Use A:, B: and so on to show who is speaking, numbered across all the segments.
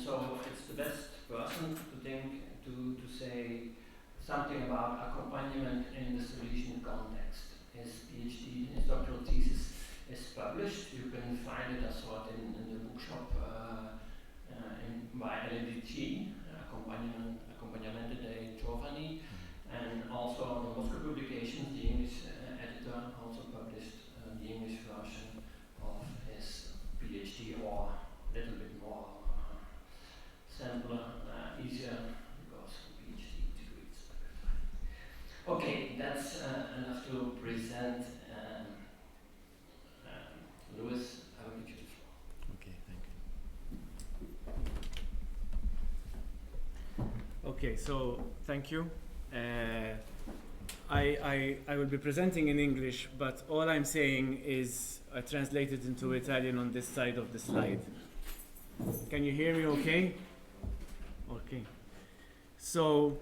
A: so it's the best person to say something about accompaniment in the Salesian context. His PhD, his doctoral thesis is published. You can find it, I saw it in the bookshop by LDT, Accompanimento dei Giovani, and also the Moscow Publications, the English editor, also published the English version of his PhD, or a little bit more simpler, easier, because PhD degrees. Okay, that's enough to present Louis. I will give you the floor.
B: Okay, thank you. Okay, so thank you. I will be presenting in English, but all I'm saying is translated into Italian on this side of the slide. Can you hear me okay? Okay. So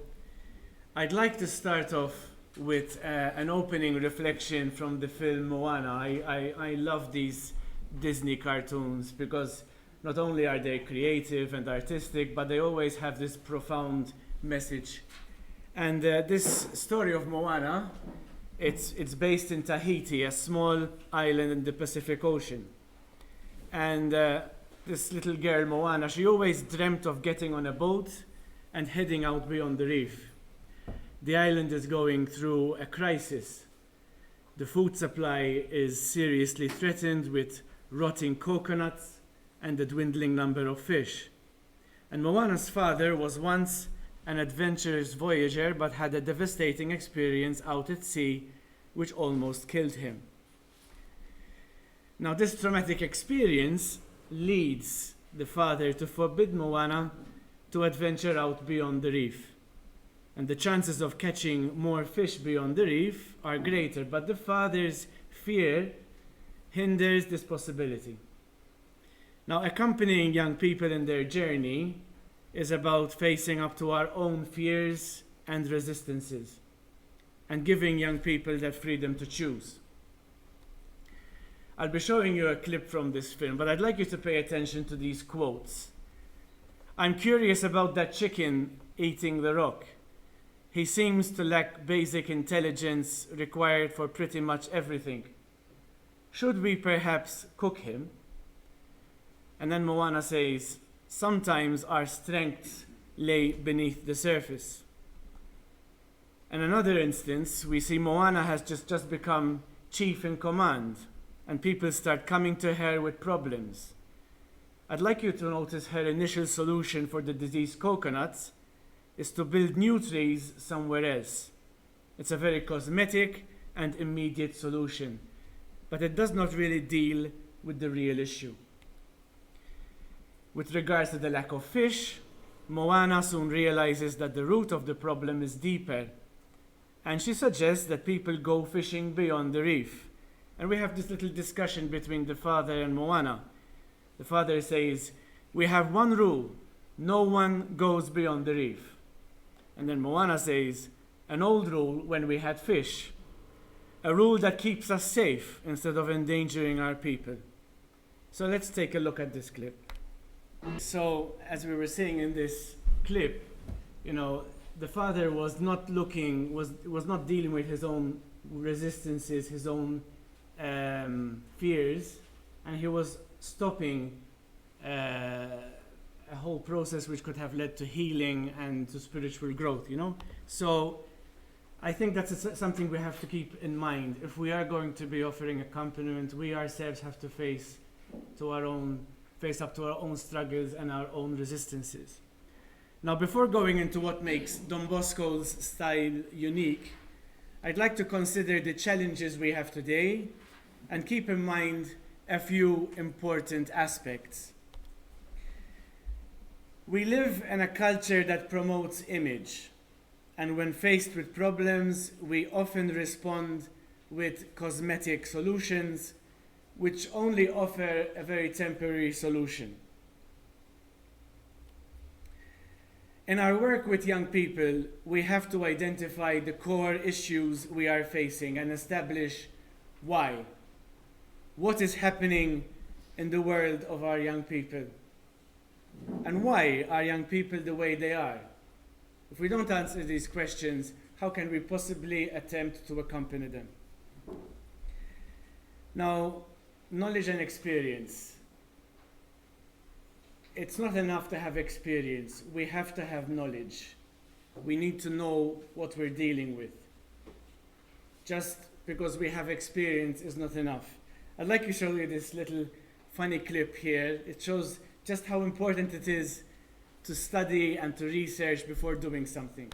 B: I'd like to start off with an opening reflection from the film Moana. I love these Disney cartoons because not only are they creative and artistic, but they always have this profound message. And this story of Moana, it's based in Tahiti, a small island in the Pacific Ocean. And this little girl, Moana, she always dreamt of getting on a boat and heading out beyond the reef. The island is going through a crisis. The food supply is seriously threatened with rotting coconuts and a dwindling number of fish. And Moana's father was once an adventurous voyager, but had a devastating experience out at sea, which almost killed him. Now, this traumatic experience leads the father to forbid Moana to adventure out beyond the reef. And the chances of catching more fish beyond the reef are greater, but the father's fear hinders this possibility. Now, accompanying young people in their journey is about facing up to our own fears and resistances and giving young people that freedom to choose. I'll be showing you a clip from this film, but I'd like you to pay attention to these quotes. I'm curious about that chicken eating the rock. He seems to lack basic intelligence required for pretty much everything. Should we perhaps cook him? And then Moana says, sometimes our strengths lay beneath the surface. In another instance, we see Moana has just become chief in command, and people start coming to her with problems. I'd like you to notice her initial solution for the diseased coconuts is to build new trees somewhere else. It's a very cosmetic and immediate solution, but it does not really deal with the real issue. With regards to the lack of fish, Moana soon realizes that the root of the problem is deeper, and she suggests that people go fishing beyond the reef. And we have this little discussion between the father and Moana. The father says, we have one rule, no one goes beyond the reef. And then Moana says, an old rule when we had fish, a rule that keeps us safe instead of endangering our people. So let's take a look at this clip. So, as we were saying in this clip, the father was not dealing with his own resistances, his own fears, and he was stopping a whole process which could have led to healing and to spiritual growth, So, I think that's something we have to keep in mind. If we are going to be offering accompaniment, we ourselves have to face up to our own struggles and our own resistances. Now, before going into what makes Don Bosco's style unique, I'd like to consider the challenges we have today and keep in mind a few important aspects. We live in a culture that promotes image, and when faced with problems, we often respond with cosmetic solutions which only offer a very temporary solution. In our work with young people, we have to identify the core issues we are facing and establish why. What is happening in the world of our young people? And why are young people the way they are? If we don't answer these questions, how can we possibly attempt to accompany them? Now, knowledge and experience. It's not enough to have experience. We have to have knowledge. We need to know what we're dealing with. Just because we have experience is not enough. I'd like to show you this little funny clip here. It shows just how important it is to study and to research before doing something.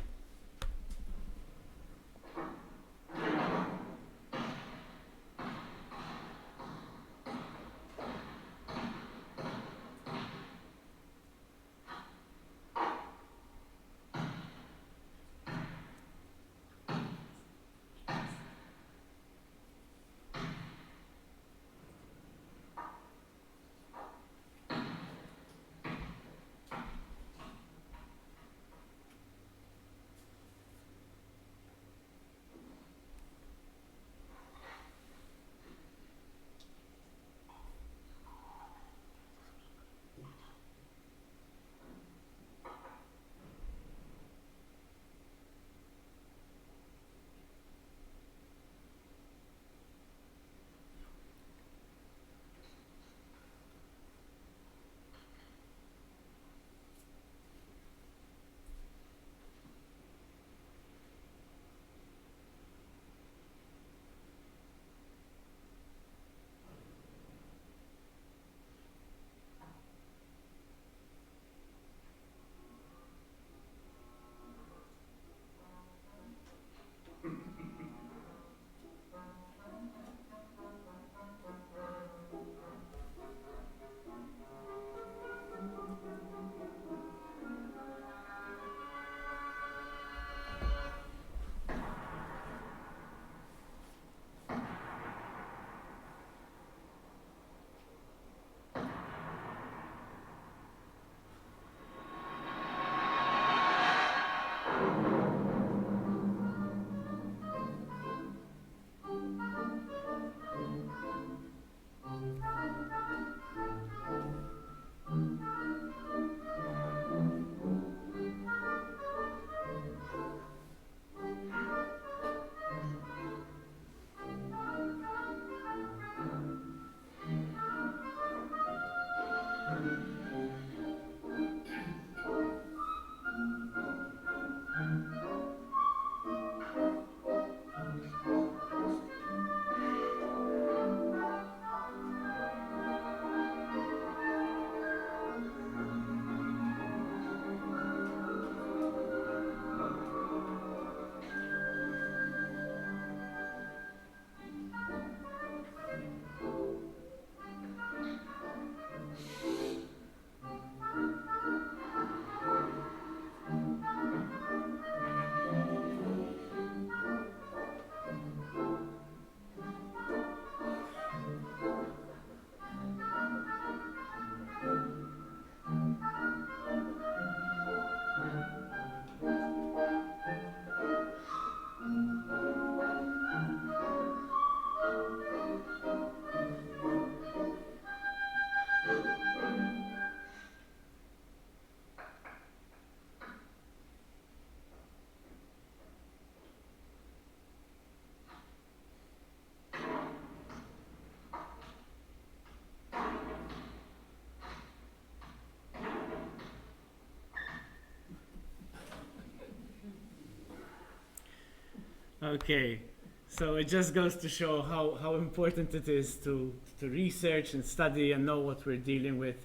B: Okay, so it just goes to show how important it is to research and study and know what we're dealing with.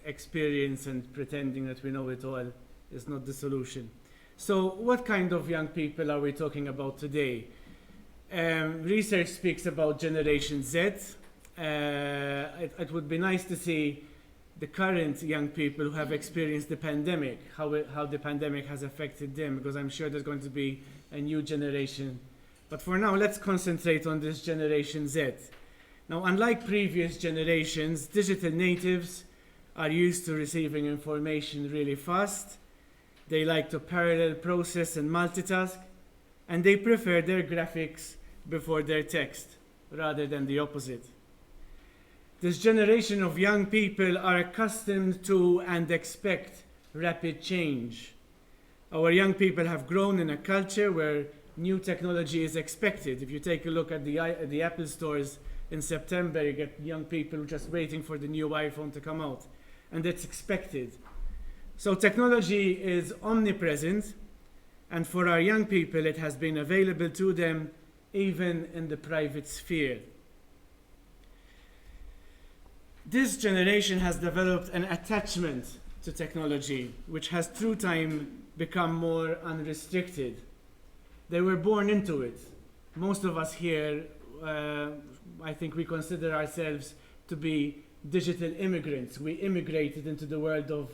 B: Experience and pretending that we know it all is not the solution. So what kind of young people are we talking about today? Research speaks about Generation Z. It would be nice to see the current young people who have experienced the pandemic, how the pandemic has affected them, because I'm sure there's going to be a new generation. But for now, let's concentrate on this Generation Z. Now, unlike previous generations, digital natives are used to receiving information really fast. They like to parallel process and multitask, and they prefer their graphics before their text, rather than the opposite. This generation of young people are accustomed to and expect rapid change. Our young people have grown in a culture where new technology is expected. If you take a look at the Apple stores in September, you get young people just waiting for the new iPhone to come out, and it's expected. So technology is omnipresent, and for our young people, it has been available to them even in the private sphere. This generation has developed an attachment to technology, which has through time become more unrestricted. They were born into it. Most of us here, I think we consider ourselves to be digital immigrants. We immigrated into the world of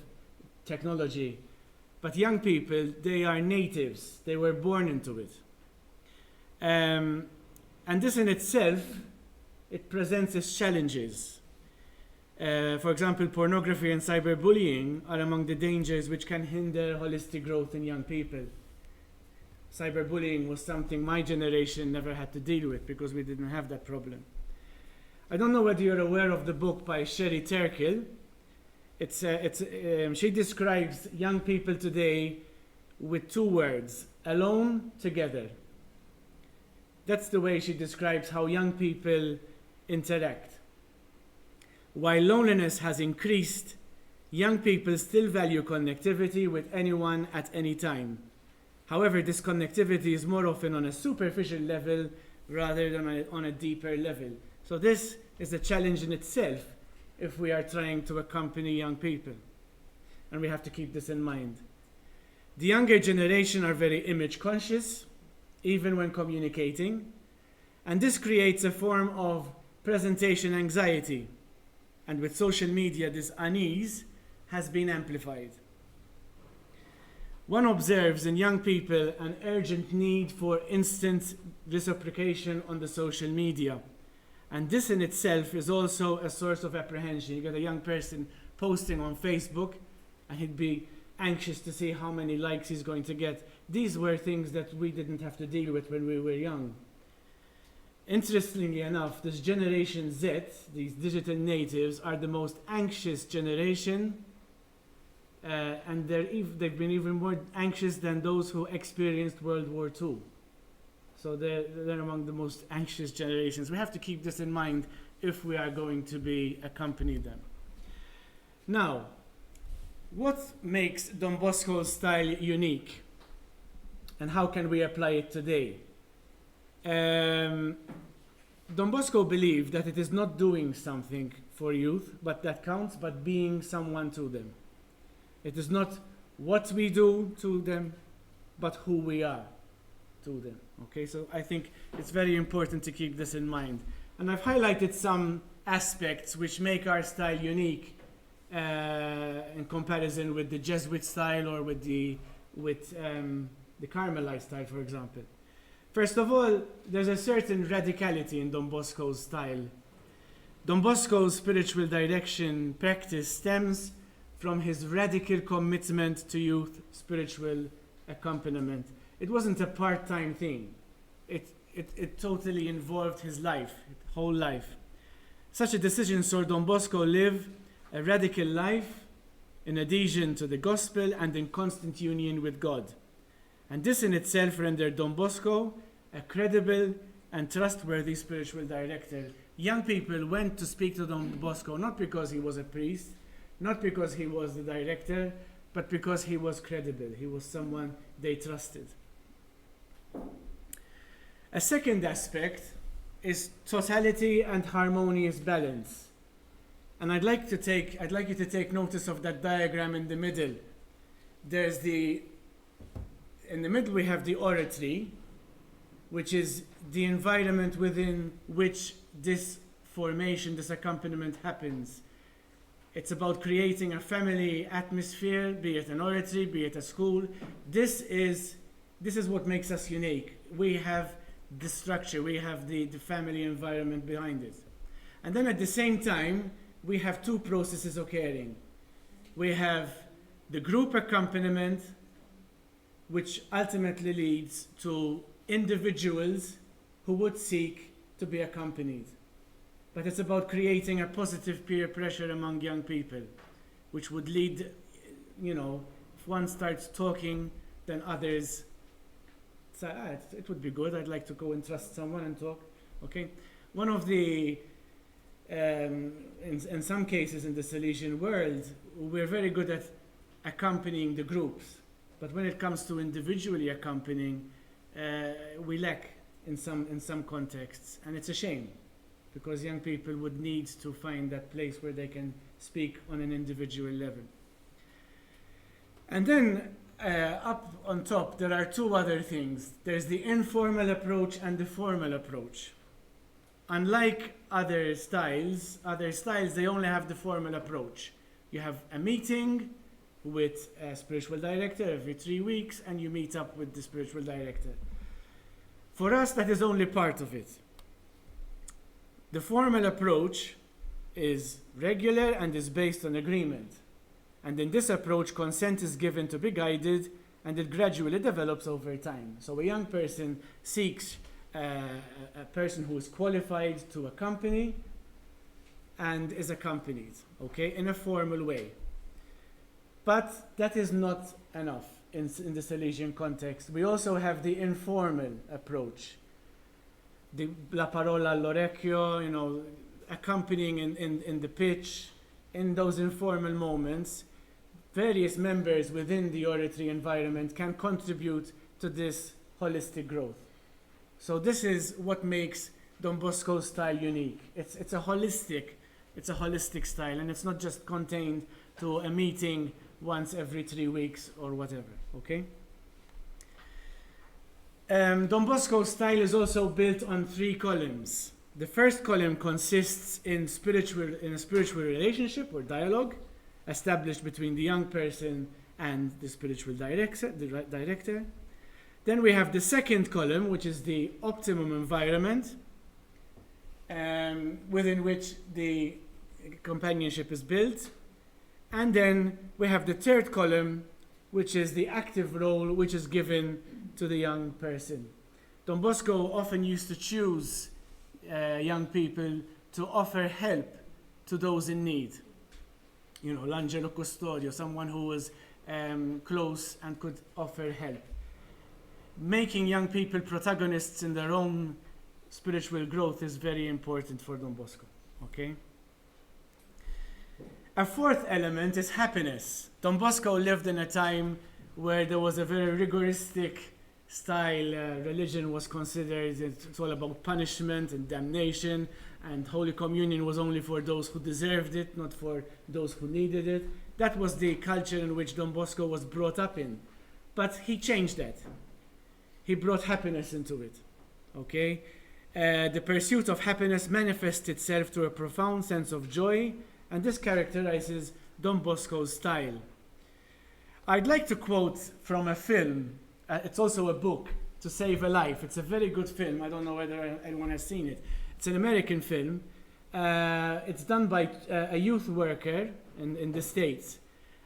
B: technology. But young people, they are natives. They were born into it. And this in itself, it presents its challenges. For example, pornography and cyberbullying are among the dangers which can hinder holistic growth in young people. Cyberbullying was something my generation never had to deal with because we didn't have that problem. I don't know whether you're aware of the book by Sherry Turkle. She describes young people today with two words: alone, together. That's the way she describes how young people interact. While loneliness has increased, young people still value connectivity with anyone at any time. However, this connectivity is more often on a superficial level rather than on a deeper level. So this is a challenge in itself if we are trying to accompany young people. And we have to keep this in mind. The younger generation are very image conscious, even when communicating. And this creates a form of presentation anxiety. And with social media, this unease has been amplified. One observes in young people an urgent need for instant reciprocation on the social media. And this in itself is also a source of apprehension. You get a young person posting on Facebook, and he'd be anxious to see how many likes he's going to get. These were things that we didn't have to deal with when we were young. Interestingly enough, this Generation Z, these digital natives, are the most anxious generation, and they've been even more anxious than those who experienced World War II. So they're among the most anxious generations. We have to keep this in mind if we are going to accompany them. Now, what makes Don Bosco's style unique? And how can we apply it today? Don Bosco believed that it is not doing something for youth, but that counts, but being someone to them. It is not what we do to them, but who we are to them. Okay, so I think it's very important to keep this in mind. And I've highlighted some aspects which make our style unique in comparison with the Jesuit style or with the Carmelite style, for example. First of all, there's a certain radicality in Don Bosco's style. Don Bosco's spiritual direction practice stems from his radical commitment to youth spiritual accompaniment. It wasn't a part-time thing. It totally involved his life, his whole life. Such a decision saw Don Bosco live a radical life in adhesion to the gospel and in constant union with God. And this in itself rendered Don Bosco a credible and trustworthy spiritual director. Young people went to speak to Don Bosco not because he was a priest, not because he was the director, but because he was credible. He was someone they trusted. A second aspect is totality and harmonious balance. And I'd like you to take notice of that diagram in the middle. In the middle we have the oratory, which is the environment within which this formation, this accompaniment happens. It's about creating a family atmosphere, be it an oratory, be it a school. This is what makes us unique. We have the structure, we have the family environment behind it. And then at the same time, we have two processes occurring. We have the group accompaniment, which ultimately leads to individuals who would seek to be accompanied. but it's about creating a positive peer pressure among young people, which would lead, if one starts talking, then others say, it would be good, I'd like to go and trust someone and talk, okay? One of the, in some cases in the Salesian world, we're very good at accompanying the groups, but when it comes to individually accompanying, we lack in some contexts, and it's a shame, because young people would need to find that place where they can speak on an individual level. And then up on top, there are two other things. There's the informal approach and the formal approach. Unlike other styles, they only have the formal approach. You have a meeting with a spiritual director every 3 weeks, and you meet up with the spiritual director. For us, that is only part of it. The formal approach is regular and is based on agreement. And in this approach, consent is given to be guided, and it gradually develops over time. So a young person seeks a person who is qualified to accompany and is accompanied, okay, in a formal way. But that is not enough in the Salesian context. We also have the informal approach. The la parola all'orecchio, accompanying in the pitch, in those informal moments, various members within the oratory environment can contribute to this holistic growth. So this is what makes Don Bosco's style unique. It's a holistic style, and it's not just contained to a meeting once every 3 weeks or whatever, okay? Don Bosco's style is also built on 3 columns. The first column consists in a spiritual relationship or dialogue established between the young person and the spiritual director. Then we have the second column, which is the optimum environment, within which the companionship is built. And then we have the third column, which is the active role which is given to the young person. Don Bosco often used to choose young people to offer help to those in need. L'angelo custodio, someone who was close and could offer help. Making young people protagonists in their own spiritual growth is very important for Don Bosco, okay? A fourth element is happiness. Don Bosco lived in a time where there was a very rigoristic style. Religion was considered, it's all about punishment and damnation, and Holy Communion was only for those who deserved it, not for those who needed it. That was the culture in which Don Bosco was brought up in. But he changed that. He brought happiness into it, okay? The pursuit of happiness manifests itself through a profound sense of joy, and this characterizes Don Bosco's style. I'd like to quote from a film. It's also a book, To Save a Life. It's a very good film. I don't know whether anyone has seen it. It's an American film. It's done by a youth worker in the States.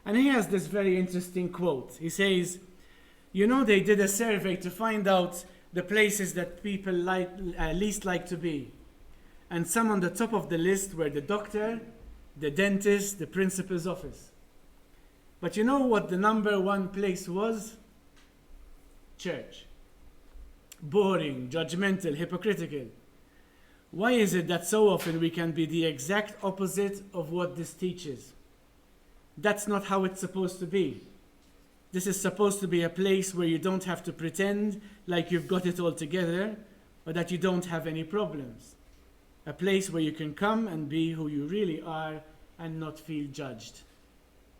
B: And he has this very interesting quote. He says, they did a survey to find out the places that people least like to be. And some on the top of the list were the doctor, the dentist, the principal's office. But you know what the number one place was? Church. Boring, judgmental, hypocritical. Why is it that so often we can be the exact opposite of what this teaches? That's not how it's supposed to be. This is supposed to be a place where you don't have to pretend like you've got it all together or that you don't have any problems. A place where you can come and be who you really are and not feel judged.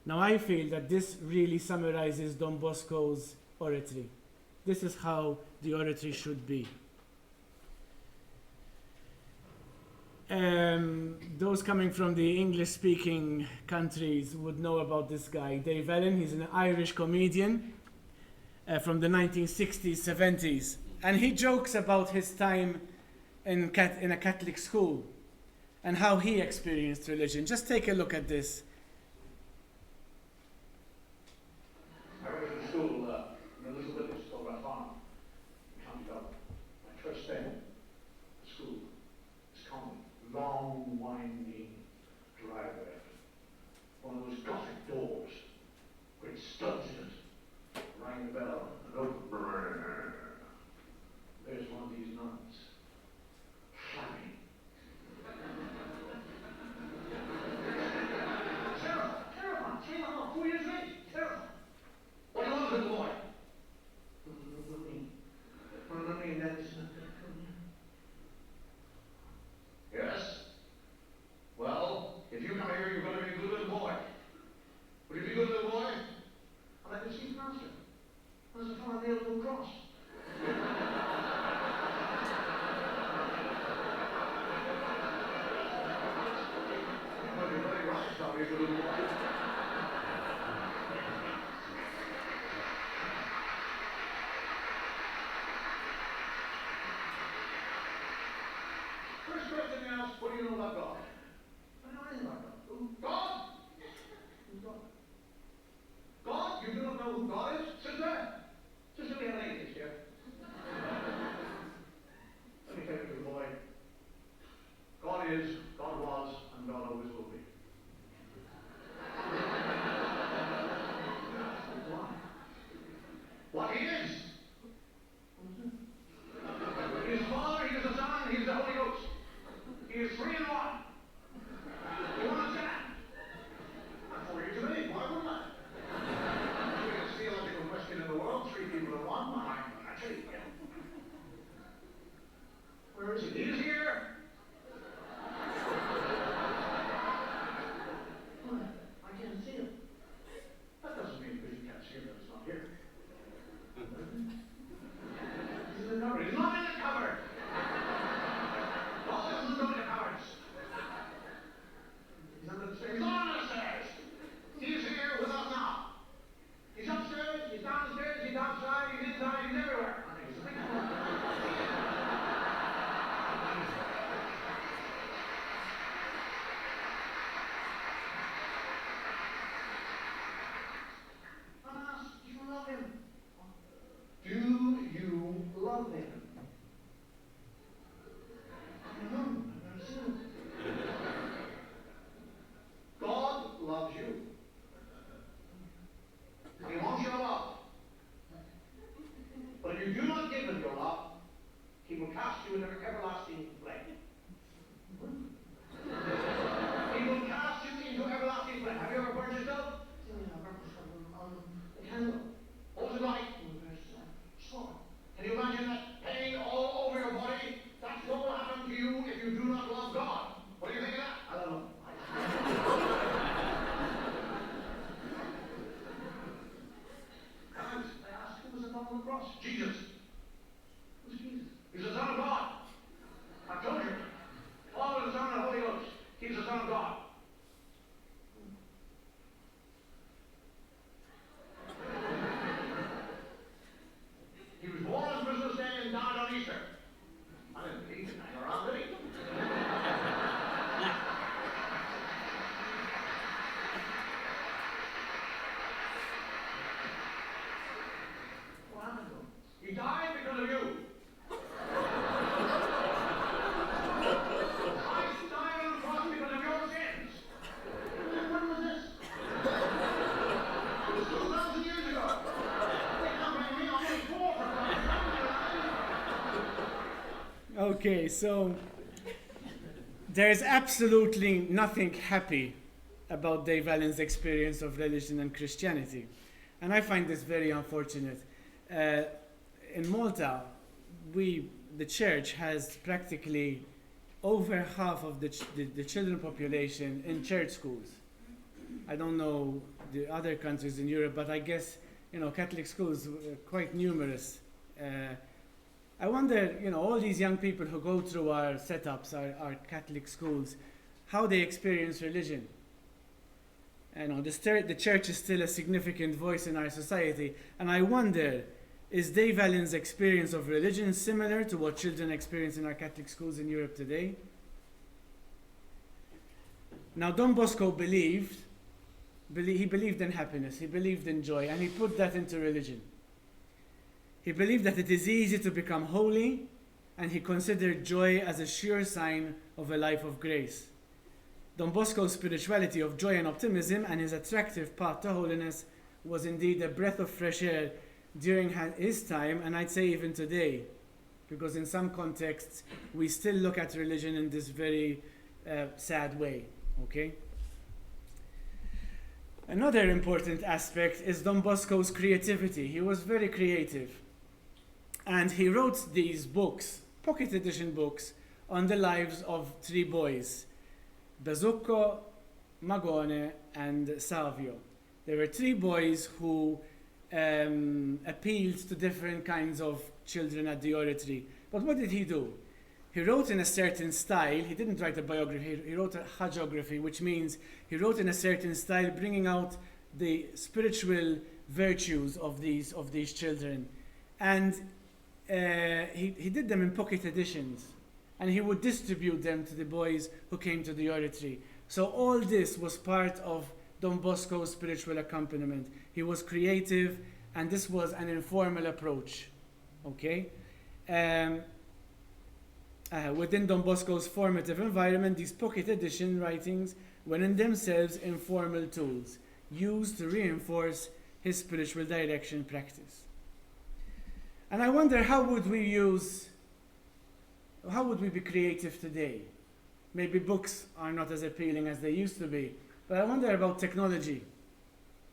B: Now I feel that this really summarizes Don Bosco's oratory. This is how the oratory should be. Those coming from the English-speaking countries would know about this guy, Dave Allen. He's an Irish comedian from the 1960s, 70s. And he jokes about his time in a Catholic school and how he experienced religion. Just take a look at this.
C: I went to school in a little village called Rathfarnham, County Dublin. My first day at school was common. Long about God. I don't know anything about God. Who? God? Who's God? God? You do not know who God is? Sister? Sister, we have an atheist here. Let me tell you, little boy. God is, God was, and God always will be. Why? What he is. He is the Father, he is the Son, he is the Holy Ghost. He is three in one. You understand? That's all you to me. Why wouldn't I? The biggest theological question in the world, three people in one. Actually, where is he? He is here. I can't see him. That doesn't mean because you can't see him that it's not here. He's in the cupboard. He's not in the cupboard. God doesn't go in the cupboards. He's under the stairs. He's not on the stairs. He's here with us now. He's upstairs, he's downstairs, he's outside, he's inside, he's everywhere. He's a big do you love him? Do you love him? I don't know. I've never seen him. God loves you. He wants your love. But if you do not give him your love, he will cast you into everlasting flame. He will cast you into everlasting flame. Have you ever burned yourself? On the candle. What was it like? Smoke. Can you imagine that pain all over your body? That's what will happen to you if you do not love God. What do you think of that? I don't know. Guys, I asked who was the man on the cross? Jesus. Who's Jesus? He's the Son of God. I told you. Father, the Son, and the Holy Ghost. He's the Son of God. He was born on Christmas Day and died on Easter. I didn't believe it. Hang around, did he? What happened to him? He died because of you. Christ died on the cross because of your sins. When was this? It was 2,000 years ago. They can't blame me. I'm only 4 for Christ.
B: Okay, so there's absolutely nothing happy about Dave Allen's experience of religion and Christianity. And I find this very unfortunate. In Malta, the church has practically over half of the children population in church schools. I don't know the other countries in Europe, but I guess, Catholic schools are quite numerous. I wonder, all these young people who go through our setups, our Catholic schools, how they experience religion. The church is still a significant voice in our society, and I wonder, is Dave Allen's experience of religion similar to what children experience in our Catholic schools in Europe today? Now, Don Bosco believed in happiness, he believed in joy, and he put that into religion. He believed that it is easy to become holy, and he considered joy as a sure sign of a life of grace. Don Bosco's spirituality of joy and optimism and his attractive path to holiness was indeed a breath of fresh air during his time, and I'd say even today, because in some contexts we still look at religion in this very sad way, okay? Another important aspect is Don Bosco's creativity. He was very creative. And he wrote these books, pocket edition books, on the lives of 3 boys, Bezucco, Magone, and Savio. There were 3 boys who appealed to different kinds of children at the oratory. But what did he do? He wrote in a certain style. He didn't write a biography, he wrote a hagiography, which means he wrote in a certain style, bringing out the spiritual virtues of these children. And he did them in pocket editions. and he would distribute them to the boys who came to the oratory. So all this was part of Don Bosco's spiritual accompaniment. He was creative, and this was an informal approach. Okay? Within Don Bosco's formative environment, these pocket edition writings were in themselves informal tools used to reinforce his spiritual direction practice. And I wonder, how would we be creative today? Maybe books are not as appealing as they used to be, but I wonder about technology,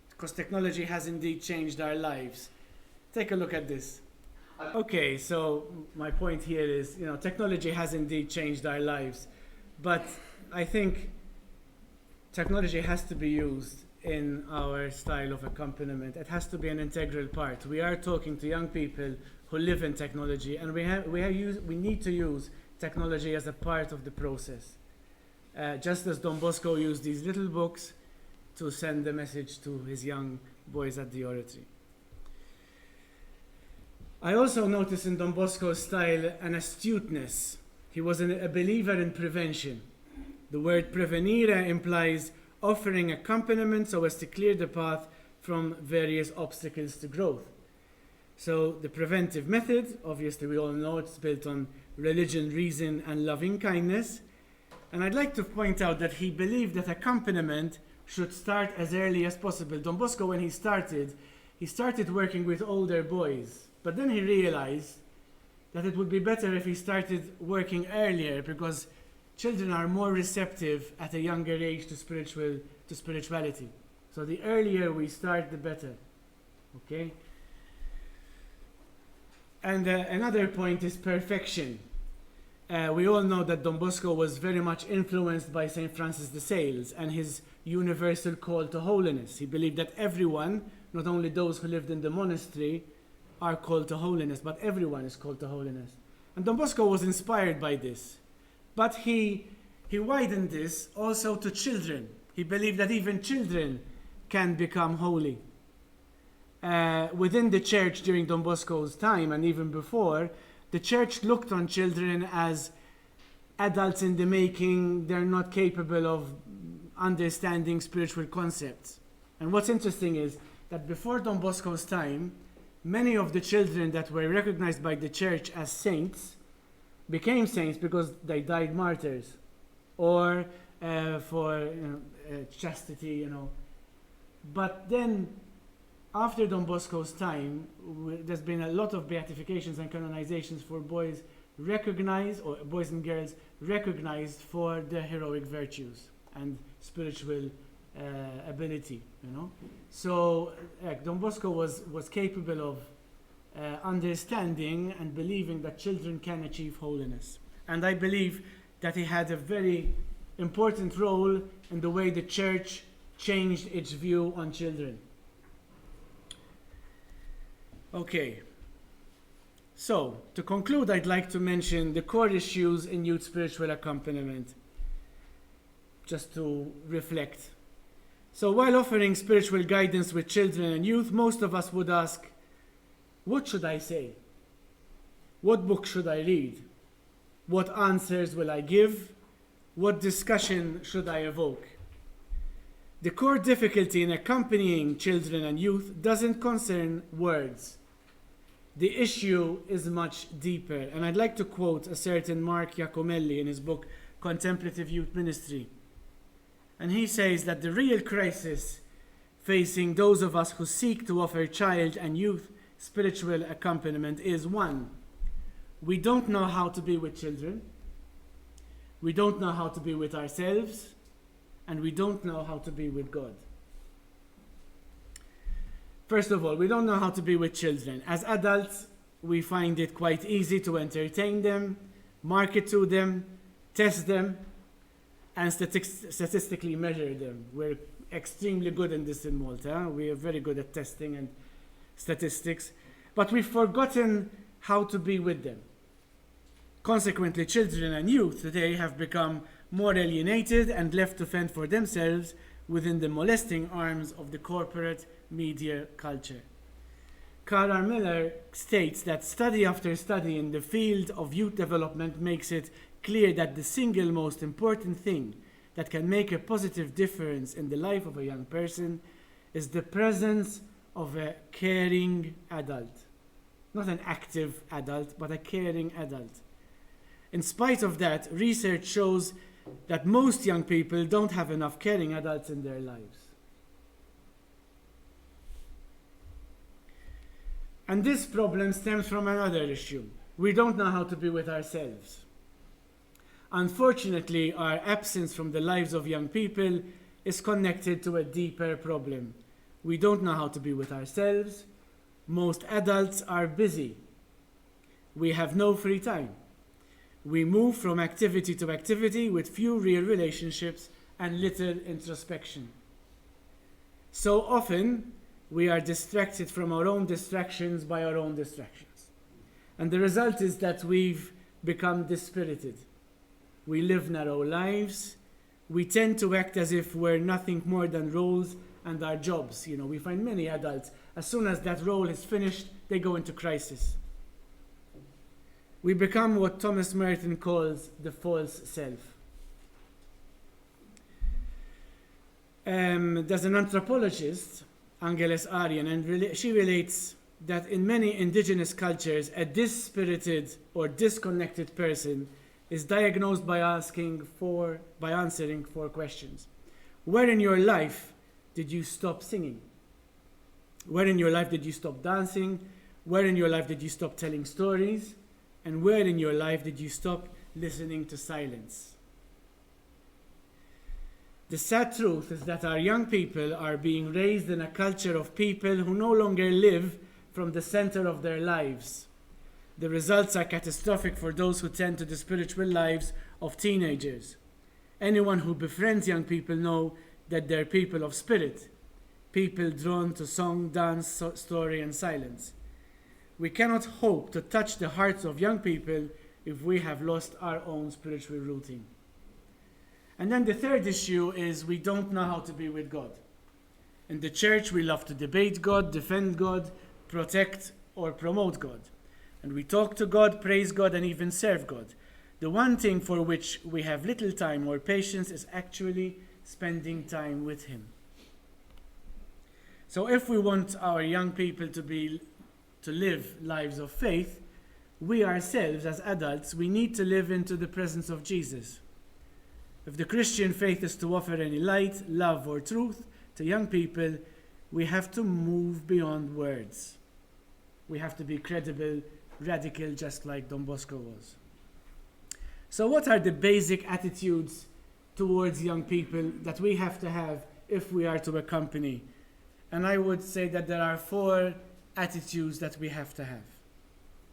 B: because technology has indeed changed our lives. Take a look at this. Okay, so my point here is, technology has indeed changed our lives, but I think technology has to be used in our style of accompaniment. It has to be an integral part. We are talking to young people who live in technology, and we need to use technology as a part of the process. Just as Don Bosco used these little books to send the message to his young boys at the oratory. I also notice in Don Bosco's style an astuteness. He was a believer in prevention. The word prevenire implies offering accompaniment so as to clear the path from various obstacles to growth. So the preventive method, obviously we all know it's built on religion, reason, and loving kindness. And I'd like to point out that he believed that accompaniment should start as early as possible. Don Bosco, when he started working with older boys, but then he realized that it would be better if he started working earlier, because children are more receptive at a younger age to spirituality. So the earlier we start, the better. Okay? And another point is perfection. We all know that Don Bosco was very much influenced by St. Francis de Sales and his universal call to holiness. He believed that everyone, not only those who lived in the monastery, are called to holiness, but everyone is called to holiness. And Don Bosco was inspired by this. But he widened this also to children. He believed that even children can become holy. Within the church during Don Bosco's time, and even before, the church looked on children as adults in the making. They're not capable of understanding spiritual concepts. And what's interesting is that before Don Bosco's time, many of the children that were recognized by the church as saints became saints because they died martyrs, or for chastity, But then, after Don Bosco's time, there's been a lot of beatifications and canonizations for boys recognized, or boys and girls recognized for their heroic virtues and spiritual ability, So Don Bosco was capable of understanding and believing that children can achieve holiness. And I believe that he had a very important role in the way the church changed its view on children. Okay. So, to conclude, I'd like to mention the core issues in youth spiritual accompaniment, just to reflect. So, while offering spiritual guidance with children and youth, most of us would ask, what should I say? What book should I read? What answers will I give? What discussion should I evoke? The core difficulty in accompanying children and youth doesn't concern words. The issue is much deeper. And I'd like to quote a certain Mark Iacomelli in his book, Contemplative Youth Ministry. And he says that the real crisis facing those of us who seek to offer child and youth spiritual accompaniment is, one, we don't know how to be with children, we don't know how to be with ourselves, and we don't know how to be with God. First of all, we don't know how to be with children. As adults, we find it quite easy to entertain them, market to them, test them, and statistically measure them. We're extremely good in this in Malta. We are very good at testing and statistics, but we've forgotten how to be with them. Consequently, children and youth today have become more alienated and left to fend for themselves within the molesting arms of the corporate media culture. Carl R. Miller states that study after study in the field of youth development makes it clear that the single most important thing that can make a positive difference in the life of a young person is the presence of a caring adult. Not an active adult, but a caring adult. In spite of that, research shows that most young people don't have enough caring adults in their lives. And this problem stems from another issue. We don't know how to be with ourselves. Unfortunately, our absence from the lives of young people is connected to a deeper problem. We don't know how to be with ourselves. Most adults are busy. We have no free time. We move from activity to activity with few real relationships and little introspection. So often, we are distracted from our own distractions by our own distractions. And the result is that we've become dispirited. We live narrow lives. We tend to act as if we're nothing more than roles and our jobs. We find many adults, as soon as that role is finished, they go into crisis. We become what Thomas Merton calls the false self. There's an anthropologist, Angeles Aryan, and she relates that in many indigenous cultures, a dispirited or disconnected person is diagnosed by answering four questions. Where in your life did you stop singing? Where in your life did you stop dancing? Where in your life did you stop telling stories? And where in your life did you stop listening to silence? The sad truth is that our young people are being raised in a culture of people who no longer live from the center of their lives. The results are catastrophic for those who tend to the spiritual lives of teenagers. Anyone who befriends young people know that they're people of spirit, people drawn to song, dance, story, and silence. We cannot hope to touch the hearts of young people if we have lost our own spiritual rooting. And then the third issue is we don't know how to be with God. In the church, we love to debate God, defend God, protect or promote God. And we talk to God, praise God, and even serve God. The one thing for which we have little time or patience is actually spending time with Him. So if we want our young people to live lives of faith, we ourselves as adults, we need to live into the presence of Jesus. If the Christian faith is to offer any light, love, or truth to young people, we have to move beyond words. We have to be credible, radical, just like Don Bosco was. So what are the basic attitudes towards young people that we have to have if we are to accompany? And I would say that there are 4 attitudes that we have to have.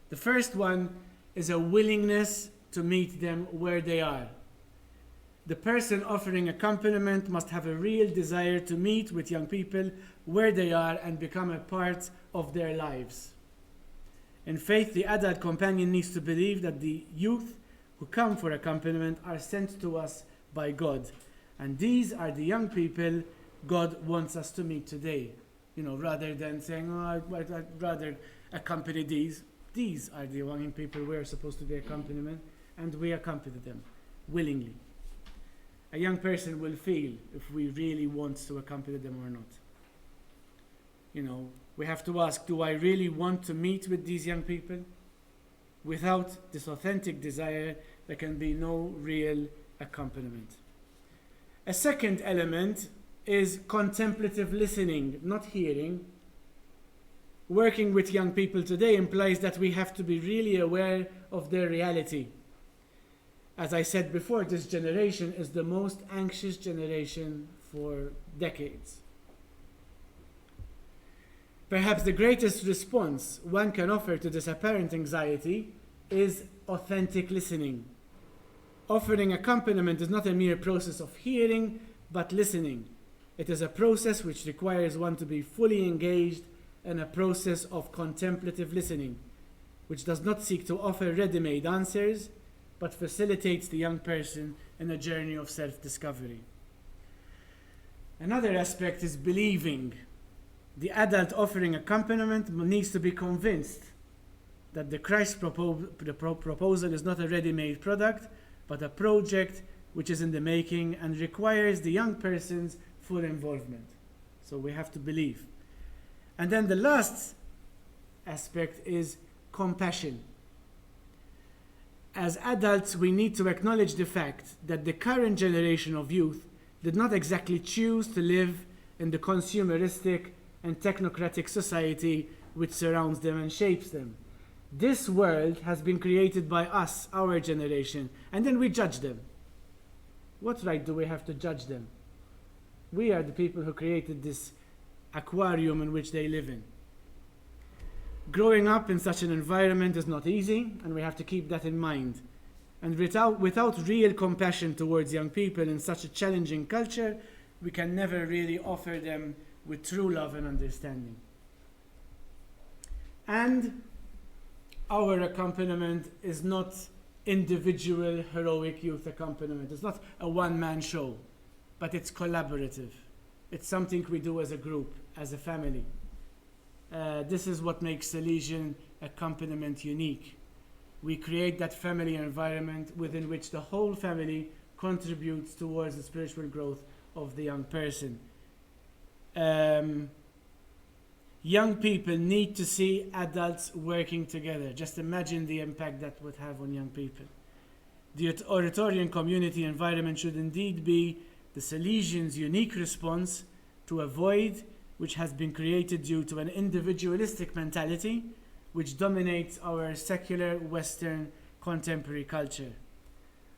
B: The first one is a willingness to meet them where they are. The person offering accompaniment must have a real desire to meet with young people where they are and become a part of their lives. In faith, the adult companion needs to believe that the youth who come for accompaniment are sent to us by God. And these are the young people God wants us to meet today. Rather than saying, I'd rather accompany these. These are the young people we're supposed to be accompaniment, and we accompany them willingly. A young person will feel if we really want to accompany them or not. We have to ask, do I really want to meet with these young people? Without this authentic desire, there can be no real accompaniment. A second element is contemplative listening, not hearing. Working with young people today implies that we have to be really aware of their reality. As I said before, this generation is the most anxious generation for decades. Perhaps the greatest response one can offer to this apparent anxiety is authentic listening. Offering accompaniment is not a mere process of hearing, but listening. It is a process which requires one to be fully engaged in a process of contemplative listening, which does not seek to offer ready-made answers, but facilitates the young person in a journey of self-discovery. Another aspect is believing. The adult offering accompaniment needs to be convinced that the Christ proposal is not a ready-made product, but a project which is in the making and requires the young person's full involvement. So we have to believe. And then the last aspect is compassion. As adults, we need to acknowledge the fact that the current generation of youth did not exactly choose to live in the consumeristic and technocratic society which surrounds them and shapes them. This world has been created by us, our generation, and then we judge them. What right do we have to judge them? We are the people who created this aquarium in which they live in. Growing up in such an environment is not easy, and we have to keep that in mind. And without real compassion towards young people in such a challenging culture, we can never really offer them with true love and understanding. And our accompaniment is not individual heroic youth accompaniment. It's not a one-man show, but it's collaborative. It's something we do as a group, as a family. This is what makes Salesian accompaniment unique. We create that family environment within which the whole family contributes towards the spiritual growth of the young person. Young people need to see adults working together. Just imagine the impact that would have on young people. The Oratorian community environment should indeed be the Salesians' unique response to a void which has been created due to an individualistic mentality which dominates our secular Western contemporary culture.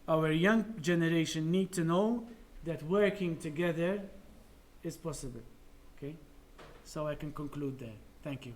B: Our young generation need to know that working together is possible. Okay? So I can conclude there. Thank you.